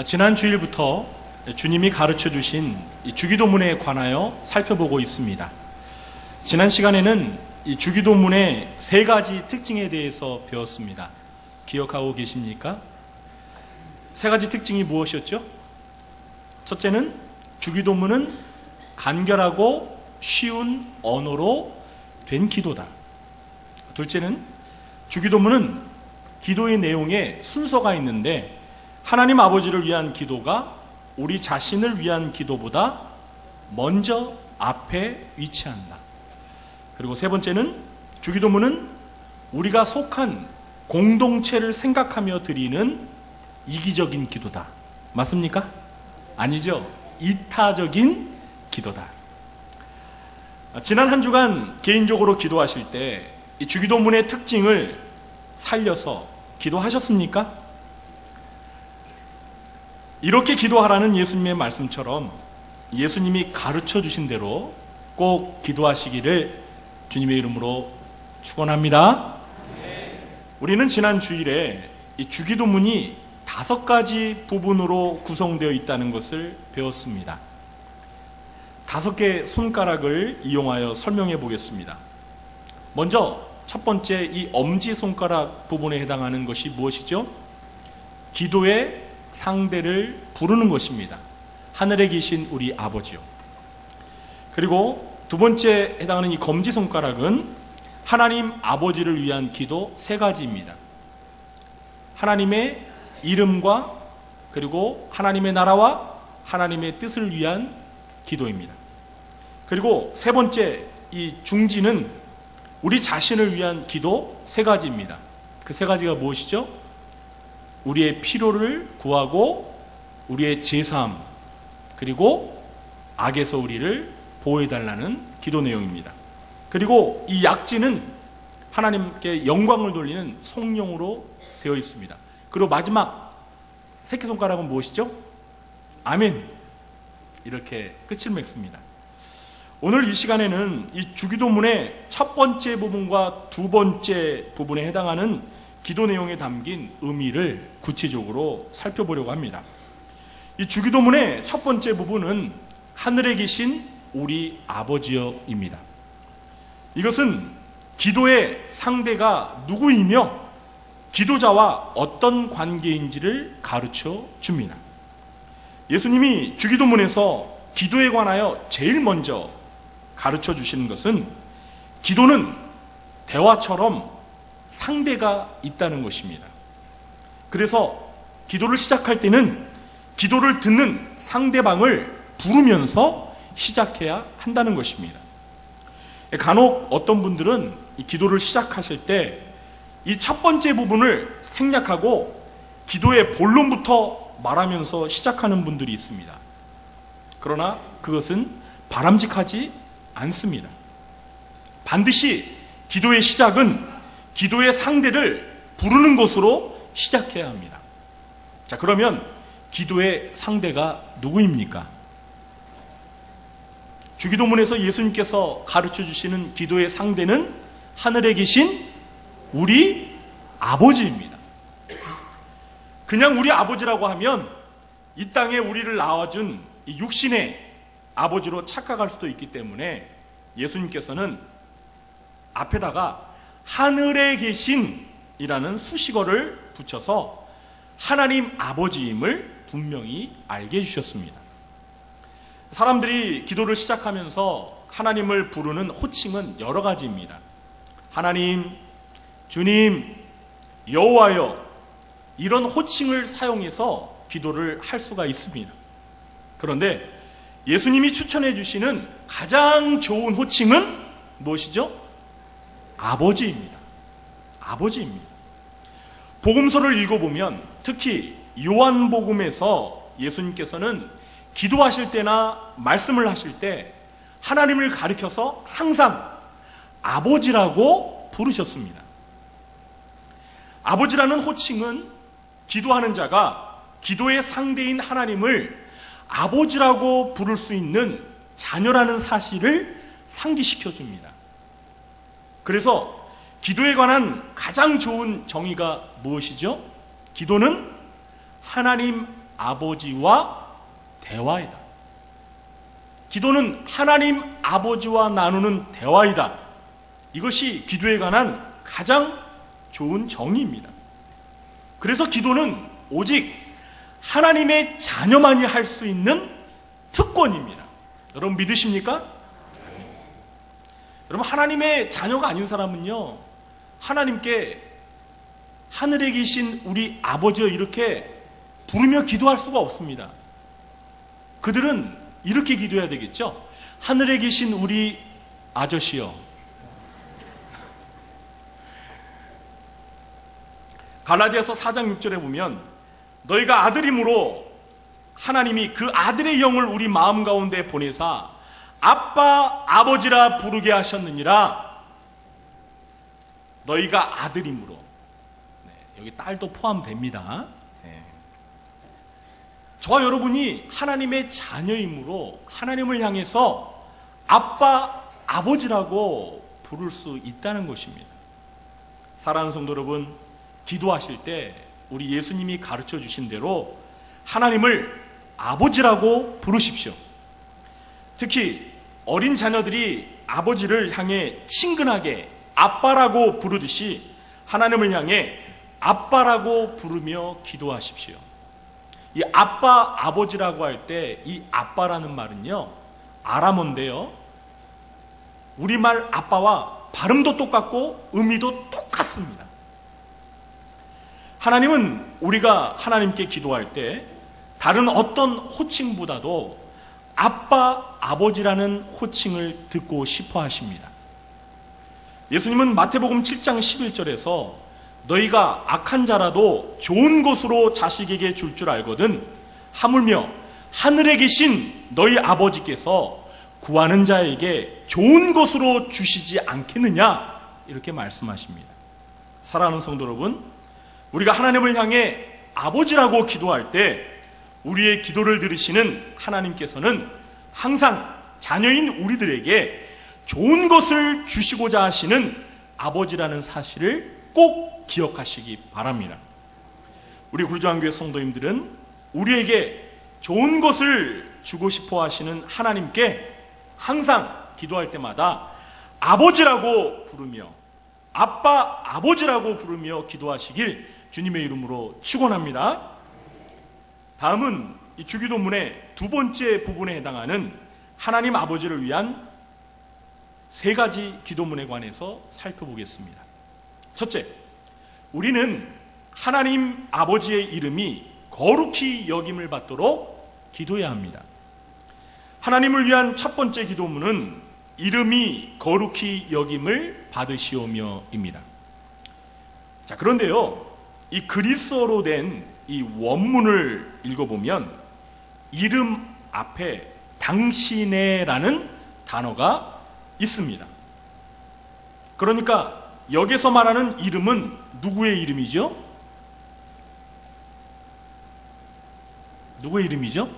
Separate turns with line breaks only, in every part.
지난 주일부터 주님이 가르쳐 주신 이 주기도문에 관하여 살펴보고 있습니다. 지난 시간에는 이 주기도문의 세 가지 특징에 대해서 배웠습니다. 기억하고 계십니까? 세 가지 특징이 무엇이었죠? 첫째는 주기도문은 간결하고 쉬운 언어로 된 기도다. 둘째는 주기도문은 기도의 내용에 순서가 있는데 하나님 아버지를 위한 기도가 우리 자신을 위한 기도보다 먼저 앞에 위치한다. 그리고 세 번째는 주기도문은 우리가 속한 공동체를 생각하며 드리는 이기적인 기도다. 맞습니까? 아니죠. 이타적인 기도다. 지난 한 주간 개인적으로 기도하실 때 이 주기도문의 특징을 살려서 기도하셨습니까? 이렇게 기도하라는 예수님의 말씀처럼 예수님이 가르쳐 주신 대로 꼭 기도하시기를 주님의 이름으로 축원합니다. 우리는 지난 주일에 이 주기도문이 5가지 부분으로 구성되어 있다는 것을 배웠습니다. 5개의 손가락을 이용하여 설명해 보겠습니다. 먼저 첫 번째 이 엄지손가락 부분에 해당하는 것이 무엇이죠? 기도의 상대를 부르는 것입니다. 하늘에 계신 우리 아버지요. 그리고 두 번째 해당하는 이 검지손가락은 하나님 아버지를 위한 기도 3가지입니다. 하나님의 이름과 그리고 하나님의 나라와 하나님의 뜻을 위한 기도입니다. 그리고 세 번째 이 중지는 우리 자신을 위한 기도 3가지입니다. 그 3가지가 무엇이죠? 우리의 필요를 구하고 우리의 제사함 그리고 악에서 우리를 보호해달라는 기도 내용입니다. 그리고 이 약지는 하나님께 영광을 돌리는 성령으로 되어 있습니다. 그리고 마지막 새끼손가락은 무엇이죠? 아멘. 이렇게 끝을 맺습니다. 오늘 이 시간에는 이 주기도문의 첫 번째 부분과 두 번째 부분에 해당하는 기도 내용에 담긴 의미를 구체적으로 살펴보려고 합니다. 이 주기도문의 첫 번째 부분은 하늘에 계신 우리 아버지여입니다. 이것은 기도의 상대가 누구이며 기도자와 어떤 관계인지를 가르쳐 줍니다. 예수님이 주기도문에서 기도에 관하여 제일 먼저 가르쳐 주시는 것은 기도는 대화처럼 상대가 있다는 것입니다. 그래서 기도를 시작할 때는 기도를 듣는 상대방을 부르면서 시작해야 한다는 것입니다. 간혹 어떤 분들은 이 기도를 시작하실 때 이 첫 번째 부분을 생략하고 기도의 본론부터 말하면서 시작하는 분들이 있습니다. 그러나 그것은 바람직하지 않습니다. 반드시 기도의 시작은 기도의 상대를 부르는 것으로 시작해야 합니다. 자, 그러면 기도의 상대가 누구입니까? 주기도문에서 예수님께서 가르쳐 주시는 기도의 상대는 하늘에 계신 우리 아버지입니다. 그냥 우리 아버지라고 하면 이 땅에 우리를 낳아준 이 육신의 아버지로 착각할 수도 있기 때문에 예수님께서는 앞에다가 하늘에 계신이라는 수식어를 붙여서 하나님 아버지임을 분명히 알게 해주셨습니다. 사람들이 기도를 시작하면서 하나님을 부르는 호칭은 여러 가지입니다. 하나님, 주님, 여호와여 이런 호칭을 사용해서 기도를 할 수가 있습니다. 그런데 예수님이 추천해 주시는 가장 좋은 호칭은 무엇이죠? 아버지입니다. 아버지입니다. 복음서를 읽어보면 특히 요한복음에서 예수님께서는 기도하실 때나 말씀을 하실 때 하나님을 가리켜서 항상 아버지라고 부르셨습니다. 아버지라는 호칭은 기도하는 자가 기도의 상대인 하나님을 아버지라고 부를 수 있는 자녀라는 사실을 상기시켜 줍니다. 그래서 기도에 관한 가장 좋은 정의가 무엇이죠? 기도는 하나님 아버지와 대화이다. 기도는 하나님 아버지와 나누는 대화이다. 이것이 기도에 관한 가장 좋은 정의입니다. 그래서 기도는 오직 하나님의 자녀만이 할 수 있는 특권입니다. 여러분 믿으십니까? 여러분 하나님의 자녀가 아닌 사람은요, 하나님께 하늘에 계신 우리 아버지여 이렇게 부르며 기도할 수가 없습니다. 그들은 이렇게 기도해야 되겠죠. 하늘에 계신 우리 아저씨여. 갈라디아서 4장 6절에 보면 너희가 아들임으로 하나님이 그 아들의 영을 우리 마음 가운데 보내사 아빠 아버지라 부르게 하셨느니라. 너희가 아들임으로, 여기 딸도 포함됩니다. 저와 여러분이 하나님의 자녀이므로 하나님을 향해서 아빠 아버지라고 부를 수 있다는 것입니다. 사랑하는 성도 여러분, 기도하실 때 우리 예수님이 가르쳐 주신 대로 하나님을 아버지라고 부르십시오. 특히 어린 자녀들이 아버지를 향해 친근하게 아빠라고 부르듯이 하나님을 향해 아빠라고 부르며 기도하십시오. 이 아빠, 아버지라고 할 때 이 아빠라는 말은요, 아람어인데요, 우리말 아빠와 발음도 똑같고 의미도 똑같습니다. 하나님은 우리가 하나님께 기도할 때 다른 어떤 호칭보다도 아빠, 아버지라는 호칭을 듣고 싶어 하십니다. 예수님은 마태복음 7장 11절에서 너희가 악한 자라도 좋은 것으로 자식에게 줄 줄 알거든 하물며 하늘에 계신 너희 아버지께서 구하는 자에게 좋은 것으로 주시지 않겠느냐, 이렇게 말씀하십니다. 사랑하는 성도 여러분, 우리가 하나님을 향해 아버지라고 기도할 때 우리의 기도를 들으시는 하나님께서는 항상 자녀인 우리들에게 좋은 것을 주시고자 하시는 아버지라는 사실을 꼭 기억하시기 바랍니다. 우리 구주한교회 성도님들은 우리에게 좋은 것을 주고 싶어 하시는 하나님께 항상 기도할 때마다 아버지라고 부르며 아빠, 아버지라고 부르며 기도하시길 주님의 이름으로 축원합니다. 다음은 이 주기도문의 두 번째 부분에 해당하는 하나님 아버지를 위한 세 가지 기도문에 관해서 살펴보겠습니다. 첫째, 우리는 하나님 아버지의 이름이 거룩히 여김을 받도록 기도해야 합니다. 하나님을 위한 첫 번째 기도문은 이름이 거룩히 여김을 받으시오며입니다. 자, 그런데요, 이 그리스어로 된 이 원문을 읽어보면 이름 앞에 당신의라는 단어가 있습니다. 그러니까 여기서 말하는 이름은 누구의 이름이죠? 누구의 이름이죠?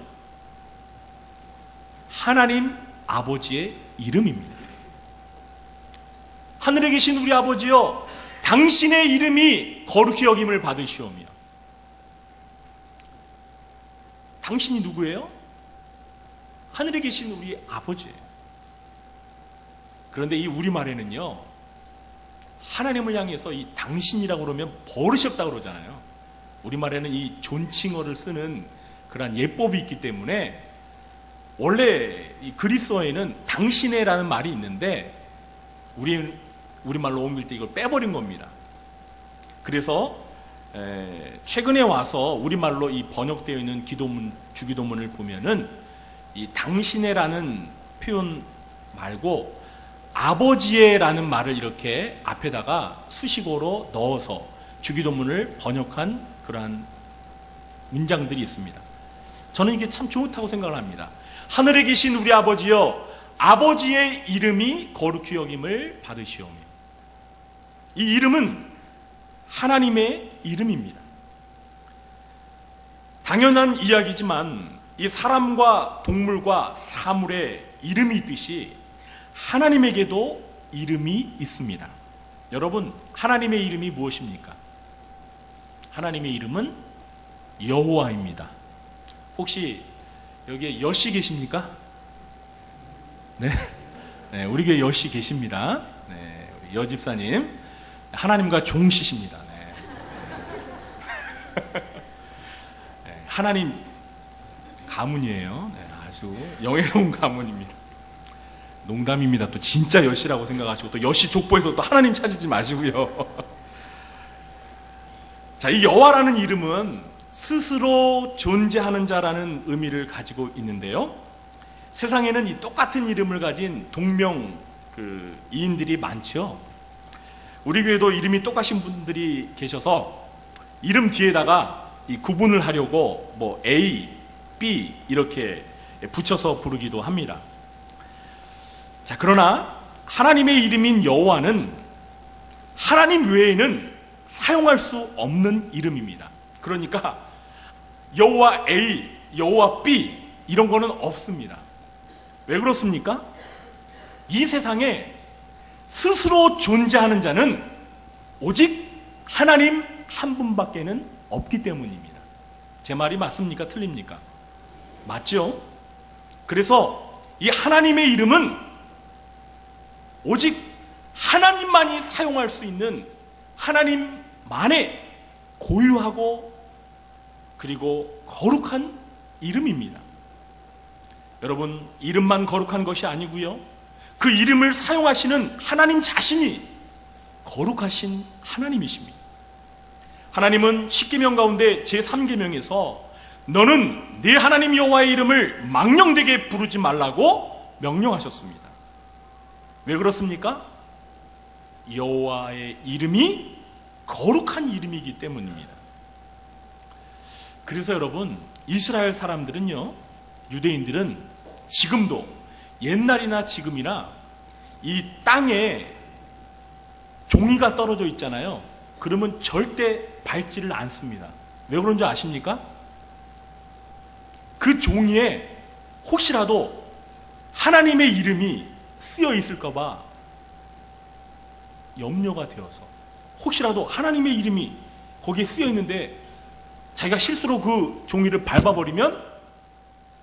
하나님 아버지의 이름입니다. 하늘에 계신 우리 아버지여, 당신의 이름이 거룩히 여김을 받으시오며. 당신이 누구예요? 하늘에 계신 우리 아버지예요. 그런데 이 우리말에는요, 하나님을 향해서 이 당신이라고 그러면 버릇이 없다고 그러잖아요. 우리말에는 이 존칭어를 쓰는 그러한 예법이 있기 때문에 원래 이 그리스어에는 당신의라는 말이 있는데 우리말로 옮길 때 이걸 빼버린 겁니다. 그래서 최근에 와서 우리말로 이 번역되어 있는 기도문, 주기도문을 보면은 이 당신의라는 표현 말고 아버지의라는 말을 이렇게 앞에다가 수식어로 넣어서 주기도문을 번역한 그러한 문장들이 있습니다. 저는 이게 참 좋다고 생각을 합니다. 하늘에 계신 우리 아버지여, 아버지의 이름이 거룩히 여김을 받으시오며. 이 이름은 하나님의 이름입니다. 당연한 이야기지만 이 사람과 동물과 사물의 이름이 있듯이 하나님에게도 이름이 있습니다. 여러분, 하나님의 이름이 무엇입니까? 하나님의 이름은 여호와입니다. 혹시 여기에 여씨 계십니까? 네. 네, 우리 교회 여씨 계십니다. 네, 우리 여집사님. 하나님과 종씨십니다. 네. 네, 하나님 가문이에요. 네, 아주 영예로운 가문입니다. 농담입니다. 또 진짜 여씨라고 생각하시고 또 여씨 족보에서 또 하나님 찾지 마시고요. 자, 이 여호와라는 이름은 스스로 존재하는 자라는 의미를 가지고 있는데요. 세상에는 이 똑같은 이름을 가진 동명 이인들이 많죠. 우리 교회도 이름이 똑같은 분들이 계셔서 이름 뒤에다가 이 구분을 하려고 뭐 A, B 이렇게 붙여서 부르기도 합니다. 자, 그러나 하나님의 이름인 여호와는 하나님 외에는 사용할 수 없는 이름입니다. 그러니까 여호와 A, 여호와 B 이런 거는 없습니다. 왜 그렇습니까? 이 세상에 스스로 존재하는 자는 오직 하나님 한 분밖에는 없기 때문입니다. 제 말이 맞습니까? 틀립니까? 맞죠? 그래서 이 하나님의 이름은 오직 하나님만이 사용할 수 있는 하나님만의 고유하고 그리고 거룩한 이름입니다. 여러분, 이름만 거룩한 것이 아니고요, 그 이름을 사용하시는 하나님 자신이 거룩하신 하나님이십니다. 하나님은 십계명 가운데 제3계명에서 너는 네 하나님 여호와의 이름을 망령되게 부르지 말라고 명령하셨습니다. 왜 그렇습니까? 여호와의 이름이 거룩한 이름이기 때문입니다. 그래서 여러분, 이스라엘 사람들은요, 유대인들은 지금도 옛날이나 지금이나 이 땅에 종이가 떨어져 있잖아요. 그러면 절대 밟지를 않습니다. 왜 그런지 아십니까? 그 종이에 혹시라도 하나님의 이름이 쓰여 있을까봐 염려가 되어서, 혹시라도 하나님의 이름이 거기에 쓰여 있는데 자기가 실수로 그 종이를 밟아버리면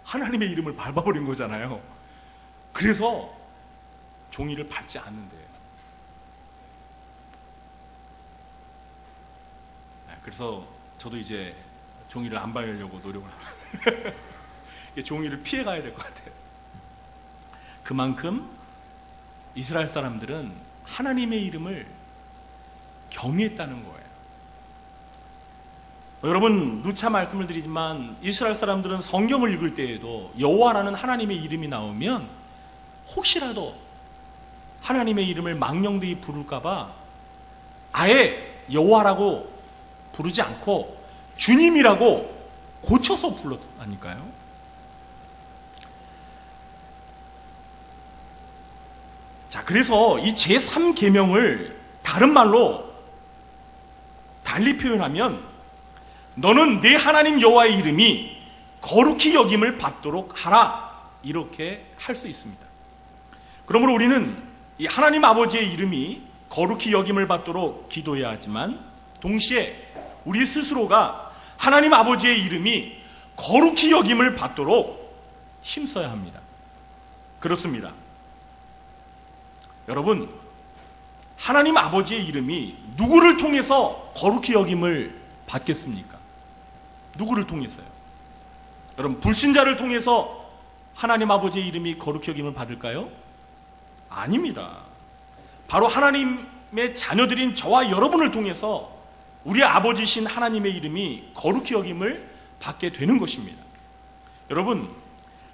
하나님의 이름을 밟아버린 거잖아요. 그래서 종이를 밟지 않는데요. 그래서 저도 이제 종이를 안 밟으려고 노력을 합니다. 종이를 피해가야 될 것 같아요. 그만큼 이스라엘 사람들은 하나님의 이름을 경외했다는 거예요. 여러분, 누차 말씀을 드리지만 이스라엘 사람들은 성경을 읽을 때에도 여호와라는 하나님의 이름이 나오면 혹시라도 하나님의 이름을 망령되이 부를까봐 아예 여호와라고 부르지 않고 주님이라고 고쳐서 불렀다니까요. 자, 그래서 이 제3계명을 다른 말로 달리 표현하면 너는 네 하나님 여호와의 이름이 거룩히 여김을 받도록 하라, 이렇게 할 수 있습니다. 그러므로 우리는 이 하나님 아버지의 이름이 거룩히 여김을 받도록 기도해야 하지만 동시에 우리 스스로가 하나님 아버지의 이름이 거룩히 여김을 받도록 힘써야 합니다. 그렇습니다. 여러분, 하나님 아버지의 이름이 누구를 통해서 거룩히 여김을 받겠습니까? 누구를 통해서요? 여러분, 불신자를 통해서 하나님 아버지의 이름이 거룩히 여김을 받을까요? 아닙니다. 바로 하나님의 자녀들인 저와 여러분을 통해서 우리 아버지신 하나님의 이름이 거룩히 여김을 받게 되는 것입니다. 여러분,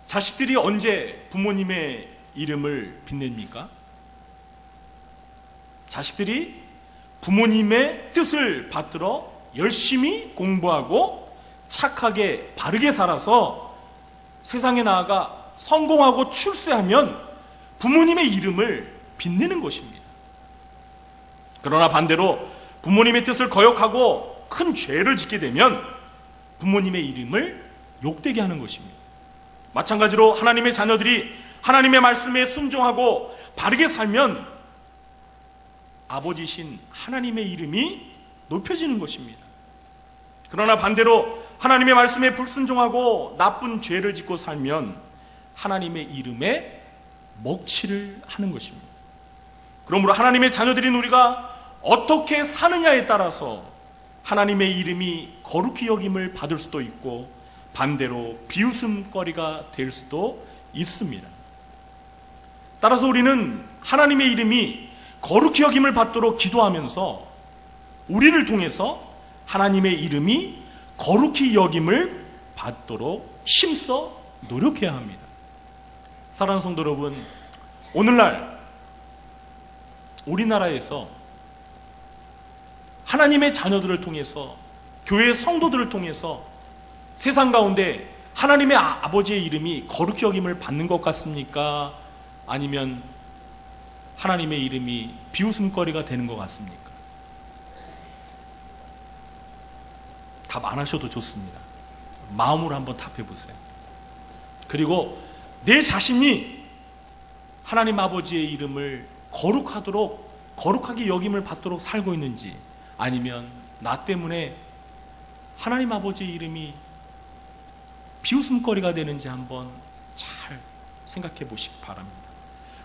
자식들이 언제 부모님의 이름을 빛냅니까? 자식들이 부모님의 뜻을 받들어 열심히 공부하고 착하게 바르게 살아서 세상에 나아가 성공하고 출세하면 부모님의 이름을 빛내는 것입니다. 그러나 반대로 부모님의 뜻을 거역하고 큰 죄를 짓게 되면 부모님의 이름을 욕되게 하는 것입니다. 마찬가지로 하나님의 자녀들이 하나님의 말씀에 순종하고 바르게 살면 아버지신 하나님의 이름이 높여지는 것입니다. 그러나 반대로 하나님의 말씀에 불순종하고 나쁜 죄를 짓고 살면 하나님의 이름에 먹칠을 하는 것입니다. 그러므로 하나님의 자녀들인 우리가 어떻게 사느냐에 따라서 하나님의 이름이 거룩히 여김을 받을 수도 있고 반대로 비웃음거리가 될 수도 있습니다. 따라서 우리는 하나님의 이름이 거룩히 여김을 받도록 기도하면서 우리를 통해서 하나님의 이름이 거룩히 여김을 받도록 힘써 노력해야 합니다. 사랑하는 성도 여러분, 오늘날 우리나라에서 하나님의 자녀들을 통해서, 교회 성도들을 통해서 세상 가운데 하나님의 아버지의 이름이 거룩히 여김을 받는 것 같습니까? 아니면 하나님의 이름이 비웃음거리가 되는 것 같습니까? 답 안 하셔도 좋습니다. 마음으로 한번 답해 보세요. 그리고 내 자신이 하나님 아버지의 이름을 거룩하게 여김을 받도록 살고 있는지, 아니면 나 때문에 하나님 아버지의 이름이 비웃음거리가 되는지 한번 잘 생각해 보시기 바랍니다.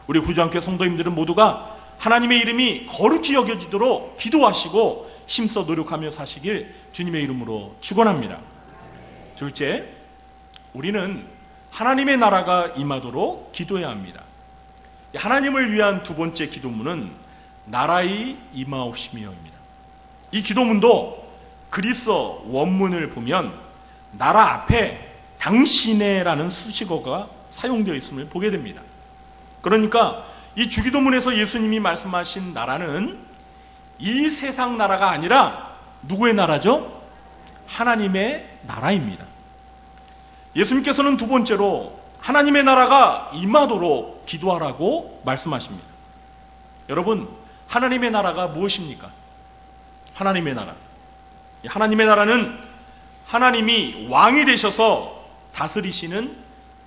우리 구주함께 성도님들은 모두가 하나님의 이름이 거룩히 여겨지도록 기도하시고 힘써 노력하며 사시길 주님의 이름으로 축원합니다. 둘째, 우리는 하나님의 나라가 임하도록 기도해야 합니다. 하나님을 위한 두 번째 기도문은 나라의 임하옵시며입니다. 이 기도문도 그리스어 원문을 보면 나라 앞에 당신의라는 수식어가 사용되어 있음을 보게 됩니다. 그러니까 이 주기도문에서 예수님이 말씀하신 나라는 이 세상 나라가 아니라 누구의 나라죠? 하나님의 나라입니다. 예수님께서는 두 번째로 하나님의 나라가 임하도록 기도하라고 말씀하십니다. 여러분, 하나님의 나라가 무엇입니까? 하나님의 나라. 하나님의 나라는 하나님이 왕이 되셔서 다스리시는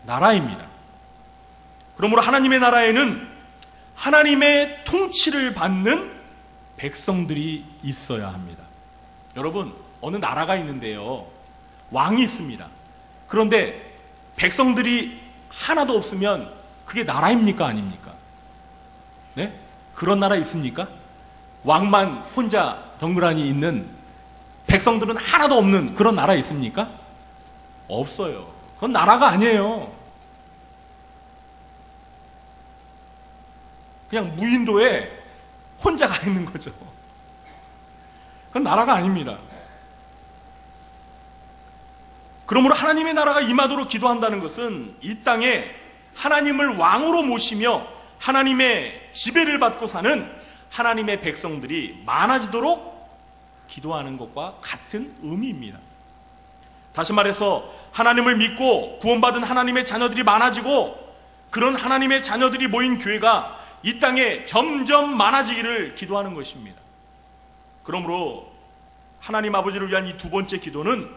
나라입니다. 그러므로 하나님의 나라에는 하나님의 통치를 받는 백성들이 있어야 합니다. 여러분, 어느 나라가 있는데요, 왕이 있습니다. 그런데 백성들이 하나도 없으면 그게 나라입니까? 아닙니까? 네? 그런 나라 있습니까? 왕만 혼자 덩그러니 있는, 백성들은 하나도 없는 그런 나라 있습니까? 없어요. 그건 나라가 아니에요. 그냥 무인도에 혼자 가 있는 거죠. 그건 나라가 아닙니다. 그러므로 하나님의 나라가 임하도록 기도한다는 것은 이 땅에 하나님을 왕으로 모시며 하나님의 지배를 받고 사는 하나님의 백성들이 많아지도록 기도하는 것과 같은 의미입니다. 다시 말해서 하나님을 믿고 구원받은 하나님의 자녀들이 많아지고 그런 하나님의 자녀들이 모인 교회가 이 땅에 점점 많아지기를 기도하는 것입니다. 그러므로 하나님 아버지를 위한 이 두 번째 기도는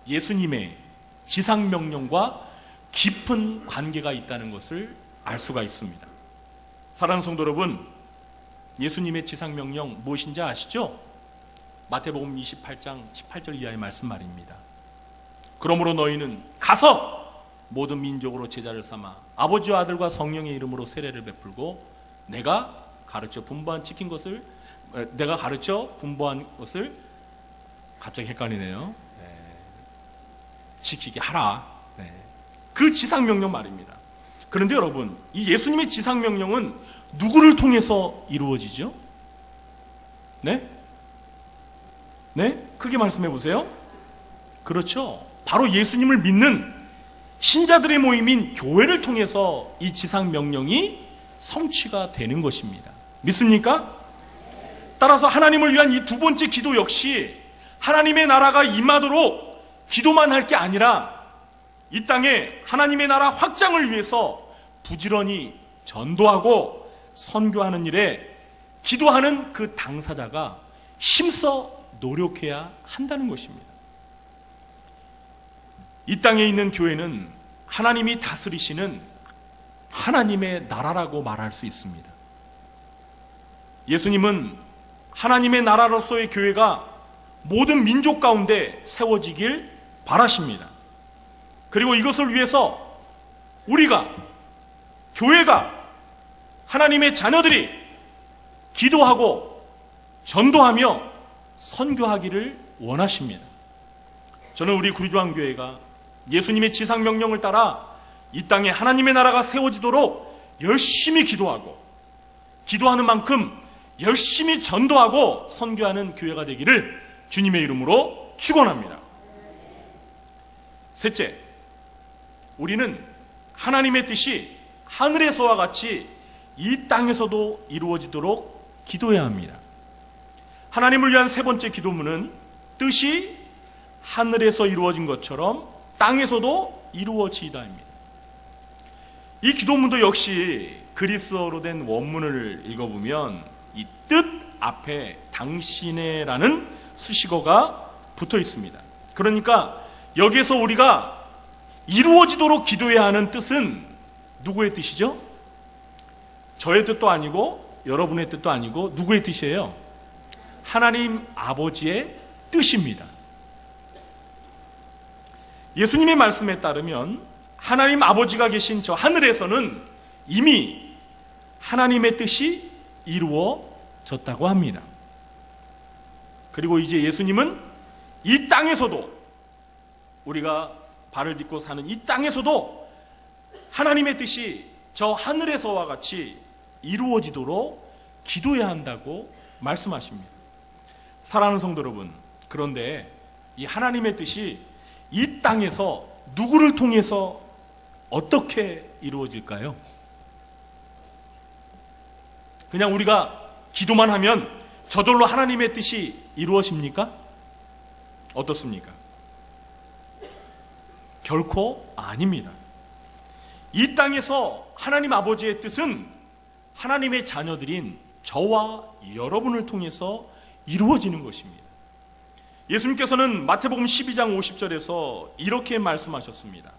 예수님의 지상명령과 깊은 관계가 있다는 것을 알 수가 있습니다. 사랑하는 성도 여러분, 예수님의 지상명령 무엇인지 아시죠? 마태복음 28장 18절 이하의 말씀 말입니다. 그러므로 너희는 가서 모든 민족으로 제자를 삼아 아버지와 아들과 성령의 이름으로 세례를 베풀고 내가 가르쳐 분부한 것을 갑자기 헷갈리네요. 지키게 하라. 그 지상명령 말입니다. 그런데 여러분, 이 예수님의 지상명령은 누구를 통해서 이루어지죠? 네? 크게 말씀해 보세요. 그렇죠. 바로 예수님을 믿는 신자들의 모임인 교회를 통해서 이 지상명령이 성취가 되는 것입니다. 믿습니까? 따라서 하나님을 위한 이 두 번째 기도 역시 하나님의 나라가 임하도록 기도만 할 게 아니라 이 땅에 하나님의 나라 확장을 위해서 부지런히 전도하고 선교하는 일에 기도하는 그 당사자가 힘써 노력해야 한다는 것입니다. 이 땅에 있는 교회는 하나님이 다스리시는 하나님의 나라라고 말할 수 있습니다. 예수님은 하나님의 나라로서의 교회가 모든 민족 가운데 세워지길 바라십니다. 그리고 이것을 위해서 우리가, 교회가, 하나님의 자녀들이 기도하고 전도하며 선교하기를 원하십니다. 저는 우리 구리조항교회가 예수님의 지상명령을 따라 이 땅에 하나님의 나라가 세워지도록 열심히 기도하고, 기도하는 만큼 열심히 전도하고 선교하는 교회가 되기를 주님의 이름으로 축원합니다. 셋째, 우리는 하나님의 뜻이 하늘에서와 같이 이 땅에서도 이루어지도록 기도해야 합니다. 하나님을 위한 세 번째 기도문은 뜻이 하늘에서 이루어진 것처럼 땅에서도 이루어지이다입니다. 이 기도문도 역시 그리스어로 된 원문을 읽어보면 이 뜻 앞에 당신의라는 수식어가 붙어 있습니다. 그러니까 여기에서 우리가 이루어지도록 기도해야 하는 뜻은 누구의 뜻이죠? 저의 뜻도 아니고 여러분의 뜻도 아니고 누구의 뜻이에요? 하나님 아버지의 뜻입니다. 예수님의 말씀에 따르면 하나님 아버지가 계신 저 하늘에서는 이미 하나님의 뜻이 이루어졌다고 합니다. 그리고 이제 예수님은 이 땅에서도, 우리가 발을 딛고 사는 이 땅에서도 하나님의 뜻이 저 하늘에서와 같이 이루어지도록 기도해야 한다고 말씀하십니다. 사랑하는 성도 여러분, 그런데 이 하나님의 뜻이 이 땅에서 누구를 통해서 어떻게 이루어질까요? 그냥 우리가 기도만 하면 저절로 하나님의 뜻이 이루어집니까? 어떻습니까? 결코 아닙니다. 이 땅에서 하나님 아버지의 뜻은 하나님의 자녀들인 저와 여러분을 통해서 이루어지는 것입니다. 예수님께서는 마태복음 12장 50절에서 이렇게 말씀하셨습니다.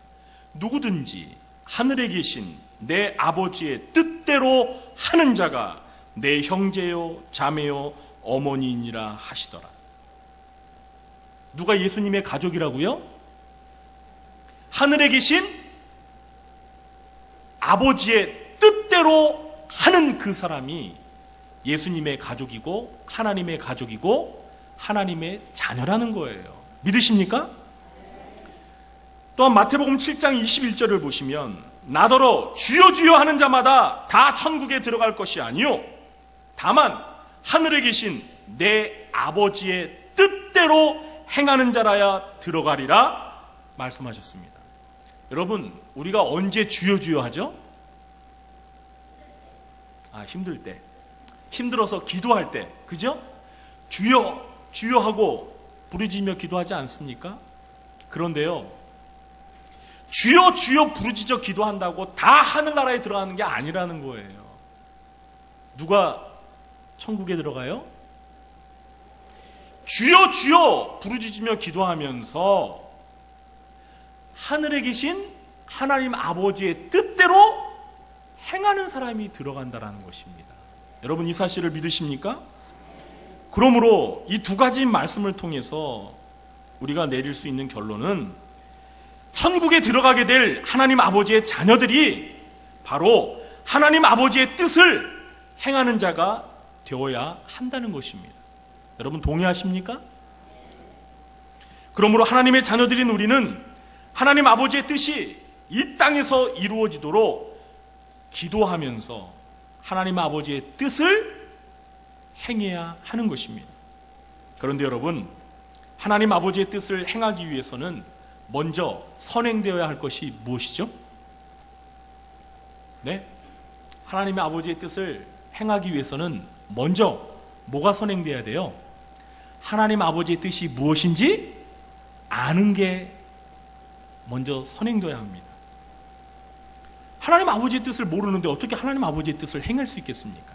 누구든지 하늘에 계신 내 아버지의 뜻대로 하는 자가 내 형제요 자매요 어머니이니라 하시더라. 누가 예수님의 가족이라고요? 하늘에 계신 아버지의 뜻대로 하는 그 사람이 예수님의 가족이고 하나님의 가족이고 하나님의 자녀라는 거예요. 믿으십니까? 또한 마태복음 7장 21절을 보시면 나더러 주여 주여 하는 자마다 다 천국에 들어갈 것이 아니요 다만 하늘에 계신 내 아버지의 뜻대로 행하는 자라야 들어가리라 말씀하셨습니다. 여러분, 우리가 언제 주여 주여 하죠? 힘들 때, 힘들어서 기도할 때, 그죠? 주여 주여 하고 부르짖으며 기도하지 않습니까? 그런데요, 주여 주여 부르짖어 기도한다고 다 하늘나라에 들어가는 게 아니라는 거예요. 누가 천국에 들어가요? 주여 주여 부르짖으며 기도하면서 하늘에 계신 하나님 아버지의 뜻대로 행하는 사람이 들어간다라는 것입니다. 여러분, 이 사실을 믿으십니까? 그러므로 이 두 가지 말씀을 통해서 우리가 내릴 수 있는 결론은 천국에 들어가게 될 하나님 아버지의 자녀들이 바로 하나님 아버지의 뜻을 행하는 자가 되어야 한다는 것입니다. 여러분, 동의하십니까? 그러므로 하나님의 자녀들인 우리는 하나님 아버지의 뜻이 이 땅에서 이루어지도록 기도하면서 하나님 아버지의 뜻을 행해야 하는 것입니다. 그런데 여러분, 하나님 아버지의 뜻을 행하기 위해서는 먼저 선행되어야 할 것이 무엇이죠? 네? 하나님의 아버지의 뜻을 행하기 위해서는 먼저 뭐가 선행되어야 돼요? 하나님 아버지의 뜻이 무엇인지 아는 게 먼저 선행되어야 합니다. 하나님 아버지의 뜻을 모르는데 어떻게 하나님 아버지의 뜻을 행할 수 있겠습니까?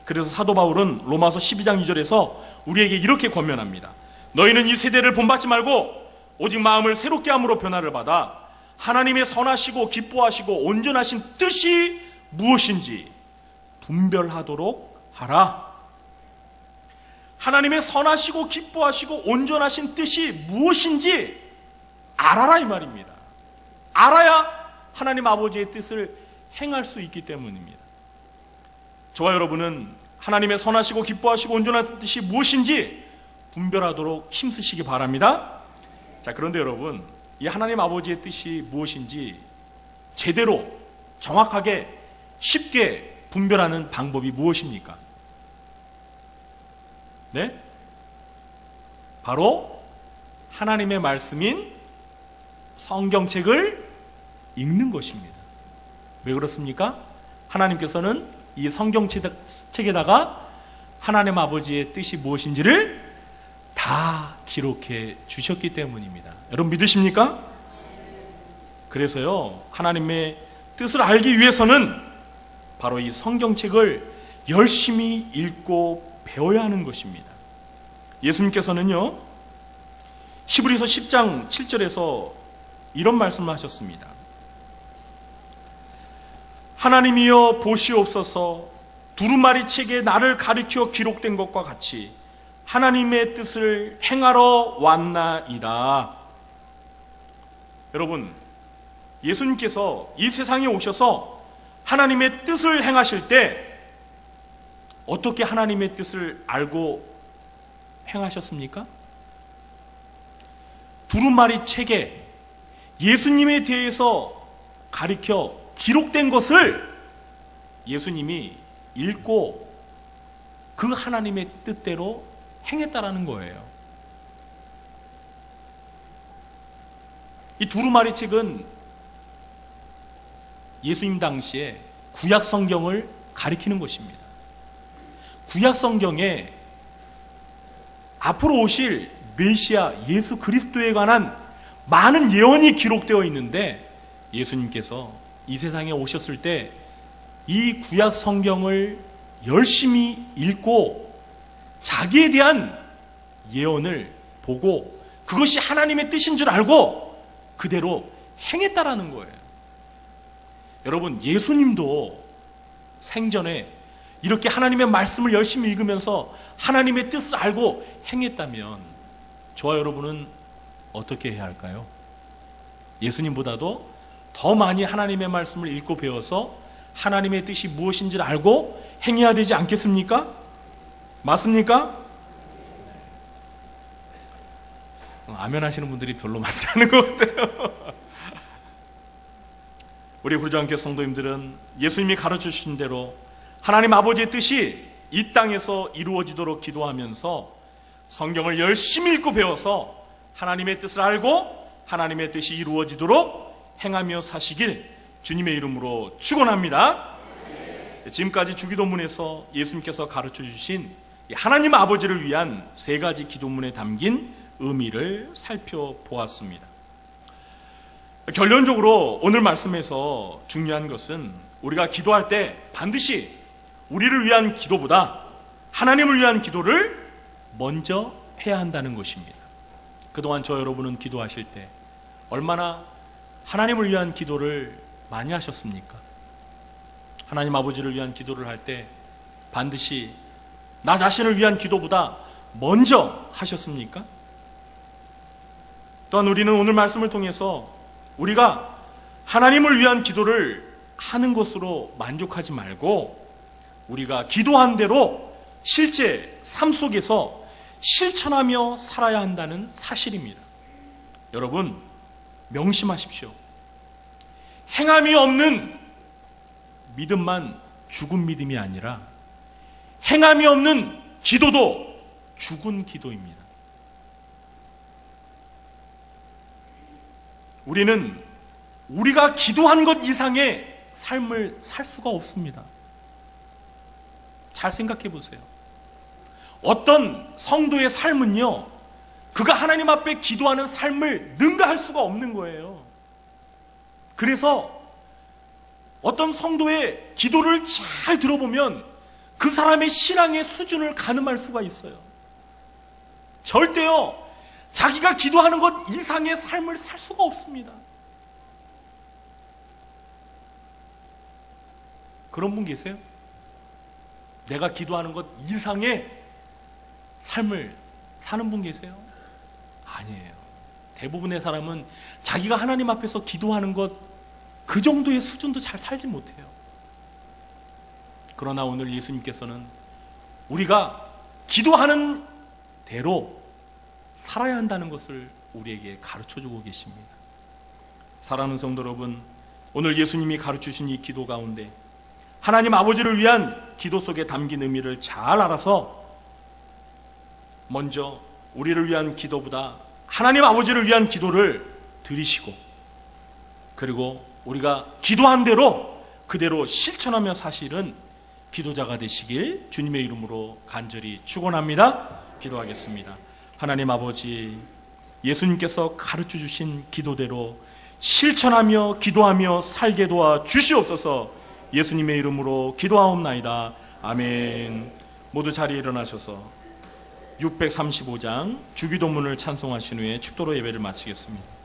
그래서 사도 바울은 로마서 12장 2절에서 우리에게 이렇게 권면합니다. 너희는 이 세대를 본받지 말고 오직 마음을 새롭게 함으로 변화를 받아 하나님의 선하시고 기뻐하시고 온전하신 뜻이 무엇인지 분별하도록 하라. 하나님의 선하시고 기뻐하시고 온전하신 뜻이 무엇인지 알아라 이 말입니다. 알아야 하나님 아버지의 뜻을 행할 수 있기 때문입니다. 저와 여러분은 하나님의 선하시고 기뻐하시고 온전한 뜻이 무엇인지 분별하도록 힘쓰시기 바랍니다. 자, 그런데 여러분, 이 하나님 아버지의 뜻이 무엇인지 제대로 정확하게 쉽게 분별하는 방법이 무엇입니까? 네? 바로 하나님의 말씀인 성경책을 읽는 것입니다. 왜 그렇습니까? 하나님께서는 이 성경책에다가 하나님 아버지의 뜻이 무엇인지를 다 기록해 주셨기 때문입니다. 여러분 믿으십니까? 그래서요, 하나님의 뜻을 알기 위해서는 바로 이 성경책을 열심히 읽고 배워야 하는 것입니다. 예수님께서는요, 히브리서 10장 7절에서 이런 말씀을 하셨습니다. 하나님이여 보시옵소서, 두루마리 책에 나를 가리켜 기록된 것과 같이 하나님의 뜻을 행하러 왔나이다. 여러분, 예수님께서 이 세상에 오셔서 하나님의 뜻을 행하실 때 어떻게 하나님의 뜻을 알고 행하셨습니까? 두루마리 책에 예수님에 대해서 가리켜 기록된 것을 예수님이 읽고 그 하나님의 뜻대로 행했다라는 거예요. 이 두루마리 책은 예수님 당시에 구약 성경을 가리키는 것입니다. 구약 성경에 앞으로 오실 메시아 예수 그리스도에 관한 많은 예언이 기록되어 있는데 예수님께서 이 세상에 오셨을 때 이 구약 성경을 열심히 읽고 자기에 대한 예언을 보고 그것이 하나님의 뜻인 줄 알고 그대로 행했다라는 거예요. 여러분, 예수님도 생전에 이렇게 하나님의 말씀을 열심히 읽으면서 하나님의 뜻을 알고 행했다면 저와 여러분은 어떻게 해야 할까요? 예수님보다도 더 많이 하나님의 말씀을 읽고 배워서 하나님의 뜻이 무엇인지를 알고 행해야 되지 않겠습니까? 맞습니까? 아멘 하시는 분들이 별로 많지 않은 것 같아요. 우리 부르주안교 성도님들은 예수님이 가르쳐주신 대로 하나님 아버지의 뜻이 이 땅에서 이루어지도록 기도하면서 성경을 열심히 읽고 배워서 하나님의 뜻을 알고 하나님의 뜻이 이루어지도록 행하며 사시길 주님의 이름으로 축원합니다. 지금까지 주기도문에서 예수님께서 가르쳐주신 하나님 아버지를 위한 세 가지 기도문에 담긴 의미를 살펴보았습니다. 결론적으로 오늘 말씀에서 중요한 것은 우리가 기도할 때 반드시 우리를 위한 기도보다 하나님을 위한 기도를 먼저 해야 한다는 것입니다. 그동안 저 여러분은 기도하실 때 얼마나 하나님을 위한 기도를 많이 하셨습니까? 하나님 아버지를 위한 기도를 할 때 반드시 나 자신을 위한 기도보다 먼저 하셨습니까? 또한 우리는 오늘 말씀을 통해서 우리가 하나님을 위한 기도를 하는 것으로 만족하지 말고 우리가 기도한 대로 실제 삶 속에서 실천하며 살아야 한다는 사실입니다. 여러분, 명심하십시오. 행함이 없는 믿음만 죽은 믿음이 아니라 행함이 없는 기도도 죽은 기도입니다. 우리는 우리가 기도한 것 이상의 삶을 살 수가 없습니다. 잘 생각해 보세요. 어떤 성도의 삶은요, 그가 하나님 앞에 기도하는 삶을 능가할 수가 없는 거예요. 그래서 어떤 성도의 기도를 잘 들어보면 그 사람의 신앙의 수준을 가늠할 수가 있어요. 절대요, 자기가 기도하는 것 이상의 삶을 살 수가 없습니다. 그런 분 계세요? 내가 기도하는 것 이상의 삶을 사는 분 계세요? 아니에요. 대부분의 사람은 자기가 하나님 앞에서 기도하는 것 그 정도의 수준도 잘 살지 못해요. 그러나 오늘 예수님께서는 우리가 기도하는 대로 살아야 한다는 것을 우리에게 가르쳐주고 계십니다. 사랑하는 성도 여러분, 오늘 예수님이 가르치신 이 기도 가운데 하나님 아버지를 위한 기도 속에 담긴 의미를 잘 알아서 먼저 우리를 위한 기도보다 하나님 아버지를 위한 기도를 드리시고, 그리고 우리가 기도한 대로 그대로 실천하며 사실은 기도자가 되시길 주님의 이름으로 간절히 축원합니다. 기도하겠습니다. 하나님 아버지, 예수님께서 가르쳐 주신 기도대로 실천하며 기도하며 살게 도와 주시옵소서. 예수님의 이름으로 기도하옵나이다. 아멘. 모두 자리에 일어나셔서 635장 주기도문을 찬송하신 후에 축도로 예배를 마치겠습니다.